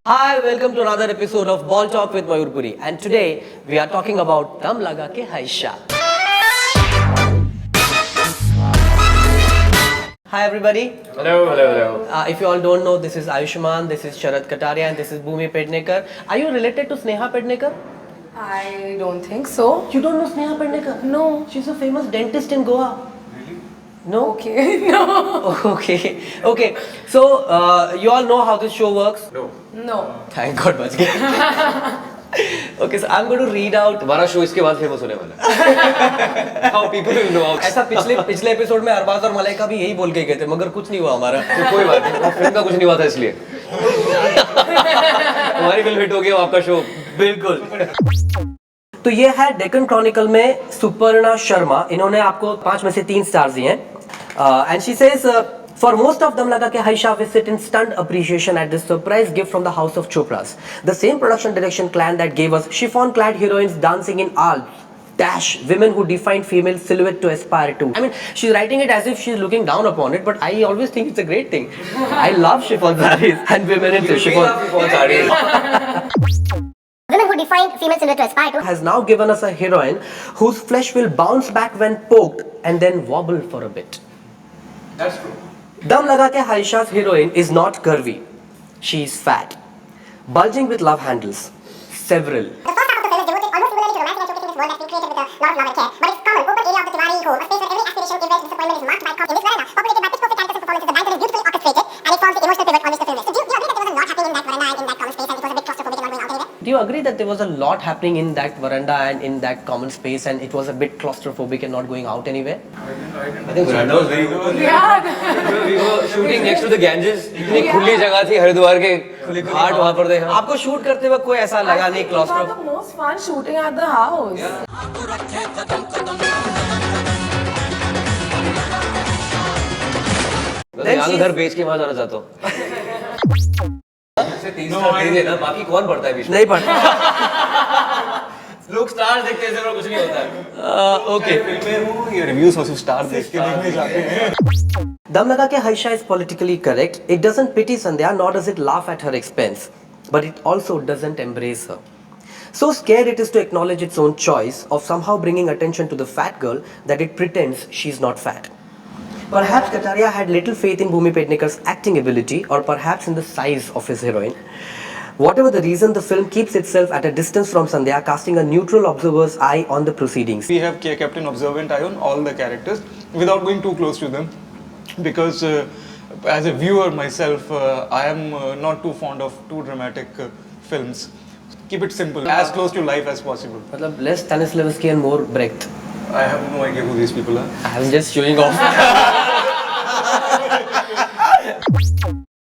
Hi, welcome to another episode of Ball Talk with Mayur Puri. And today we are talking about Dum Laga Ke Haisha. Hi everybody. Hello. If you all don't know, this is Ayushman, this is Sharad Kataria, and this is Bhumi Pednekar. Are you related to Sneha Pednekar? I don't think so. You don't know Sneha Pednekar? No. She's a famous dentist in Goa. No? Okay, no. Okay. So, you all know how this show works? No. Thank God, बच गए. Okay, so I'm going to read out. हमारा show इसके बाद famous होने वाला है. How people will know. ऐसा पिछले एपिसोड में अरबाज और मलाइका भी यही बोल के गए थे, मगर कुछ नहीं हुआ हमारा. तो कोई बात नहीं, फिल्म का कुछ नहीं हुआ था इसलिए. हमारी फिल्म हिट हो गई, आपका शो. बिल्कुल. तो ये है डेक्कन क्रॉनिकल में सुपर्णा शर्मा. इन्होंने आपको 5 में से 3 स्टार्स दिए हैं. And she says for most of Dum Laga Ke Haisha, we sit in stunned appreciation at this surprise gift from the House of Chopras, the same production direction clan that gave us chiffon-clad heroines dancing in Alps. Women who define female silhouette to aspire to. I mean, she's writing it as if she's looking down upon it, but I always think it's a great thing. I love chiffon sarees and women in chiffon. Women who define female silhouette to aspire to Has now given us a heroine whose flesh will bounce back when poked and then wobble for a bit. That's true. Dum Laga Ke Haisha's heroine is not curvy. She is fat, bulging with love handles. Several. The first half of the film is devoted almost similarly to romancing and showcasing this world that's been created with a lot of love and care. But it's common, open area of the Tiwari home, a space where every aspiration, event, disappointment is marked by conflict. In this veranda, populated by pitch-perfect characters and performances, the banquet is beautifully orchestrated and it forms the emotional pivot on which the film rests. So do you agree that there was a lot happening in that veranda and in that common space and it was a bit claustrophobic and not going out anywhere? Do you agree that there was a lot happening in that veranda and in that common space and it was a bit claustrophobic and not going out anywhere? I think veranda was very good. Yeah. We were shooting next to the Ganges. इतनी खुली जगह थी हरिद्वार के घाट वहाँ पर थे. आपको shoot करते वक्त कोई ऐसा लगा नहीं We had claustrophobic? the most fun shooting at the house. यहाँ तो घर बेच के वहाँ जाना चाहता हूँ. ना बाकी कौन पढ़ता है बीच में? नहीं पढ़ता. लोग स्टार्स देखते हैं जरूर कुछ नहीं होता है. Okay. ये रिव्यूज में स्टार देख के देखने जाते हैं. Dum Laga Ke Haisha is politically correct. It doesn't pity Sandhya nor does it laugh at her expense. But it also doesn't embrace her. So scared it is to acknowledge its own choice of somehow bringing attention to the fat girl that it pretends she's not fat. Perhaps Kataria had little faith in Bhumi Pednekar's acting ability or perhaps in the size of his heroine. Whatever the reason, the film keeps itself at a distance from Sandhya, casting a neutral observer's eye on the proceedings. We have kept an observant eye on all the characters without going too close to them, because as a viewer myself, I am not too fond of too dramatic films. Keep it simple, as close to life as possible. मतलब less Stanislavski and more Brecht. I have no idea who these people are. I'm just showing off.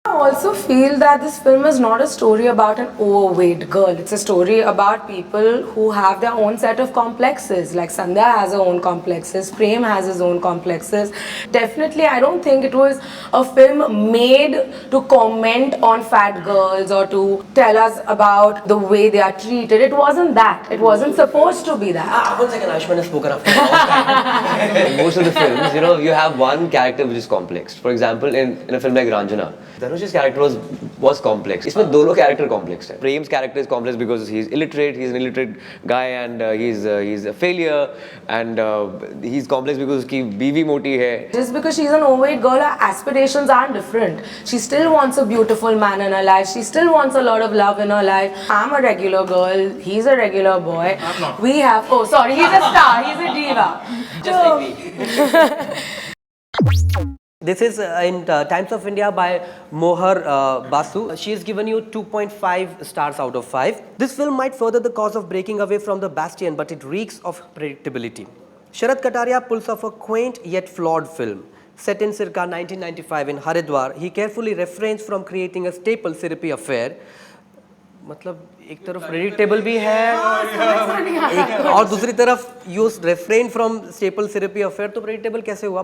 I also feel that this film is not a story about an overweight girl. It's a story about people who have their own set of complexes. Like Sandhya has her own complexes, Prem has his own complexes. Definitely, I don't think it was a film made to comment on fat girls or to tell us about the way they are treated. It wasn't that. It wasn't supposed to be that. 1 second, Ayushman has spoken after a long time. Most of the films, you have one character which is complex. For example, in a film like Ranjana, Dhanush's character was complex. इसमें दोनों character complex है. Prem's character is complex because he's illiterate. He's an illiterate guy and he's a failure. And he's complex because उसकी बीवी मोटी है. Just because she's an overweight girl, her aspirations aren't different. She still wants a beautiful man in her life. She still wants a lot of love in her life. I'm a regular girl. He's a regular boy. I'm not. We have. Oh, sorry. He's a star. He's a diva. Just like me. This is in Times of India by Mohar Basu. She has given you 2.5 stars out of 5. This film might further the cause of breaking away from the bastion, but it reeks of predictability. Sharad Kataria pulls off a quaint yet flawed film. Set in circa 1995 in Haridwar, he carefully refrains from creating a staple syrupy affair. मतलब एक तरफ predictable भी है और दूसरी तरफ you refrain from staple syrupy affair, तो predictable कैसे हुआ?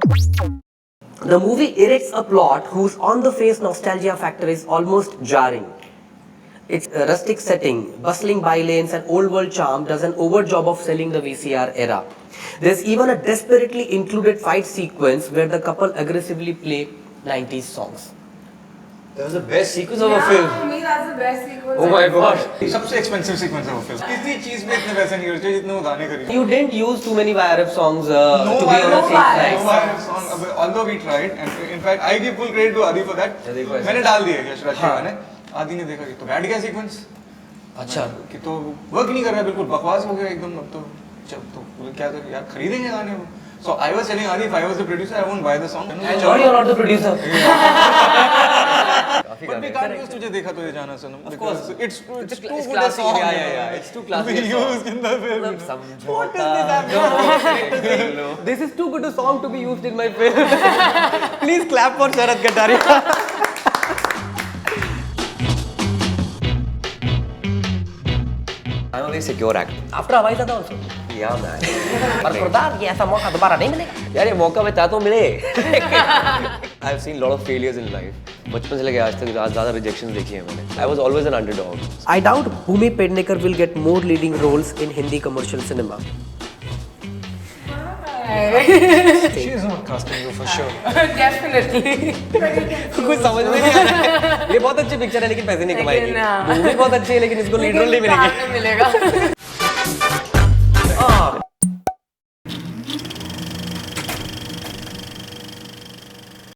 The movie erects a plot whose on-the-face nostalgia factor is almost jarring. Its rustic setting, bustling bylanes and old-world charm does an overjob of selling the VCR era. There's even a desperately included fight sequence where the couple aggressively play 90s songs. That was the best sequence of a film. For me, that's the best sequence. Oh my god. सबसे expensive sequence है वो film. किसी चीज पे इतने पैसे नहीं खर्चे जितने वो गाने खरीदे. You didn't use too many YRF songs to be on violence, the safe side. no violence song. Although we tried, and in fact I give full credit to Adi for that. मैंने डाल दिए यशराज के गाने. आदि ने देखा कि तो बैठ गया सीक्वेंस. अच्छा. कि तो वर्क नहीं कर रहा है, बिल्कुल बकवास हो गया एकदम. अब तो जब तो क्या करें यार, खरीदेंगे गाने वो. So I was telling Adi, if I was the producer, I won't buy the song. Sorry, you're not the producer. But we can't use तुझे देखा तो ये जाना सनम. Of course. Because it's too good a classic, song. yeah. It's too classic. To be used in the film. What is this happening? This is too good a song to be used in my film. Please clap for Sharat Kataria. I'm a very secure actor. After Hawai Zada also. Yeah, man. पर खुदार ये ऐसा मौका दोबारा नहीं मिलेगा. यार ये मौका मैं चाहता हूँ मिले. I've seen lot of failures in life. बचपन से लेके आज तक ज़्यादा rejections देखी है मैंने. I was always an underdog. I doubt Bhumi Pednekar will get more leading roles in Hindi commercial cinema. She is not casting you for sure. Definitely. कुछ समझ में नहीं आ रहा है. ये बहुत अच्छी पिक्चर है लेकिन पैसे नहीं कमाएगी. लेकिन, हाँ. मूवी बहुत अच्छी है लेकिन इसको लीड रोल नहीं मिलेगी. मिलेगा.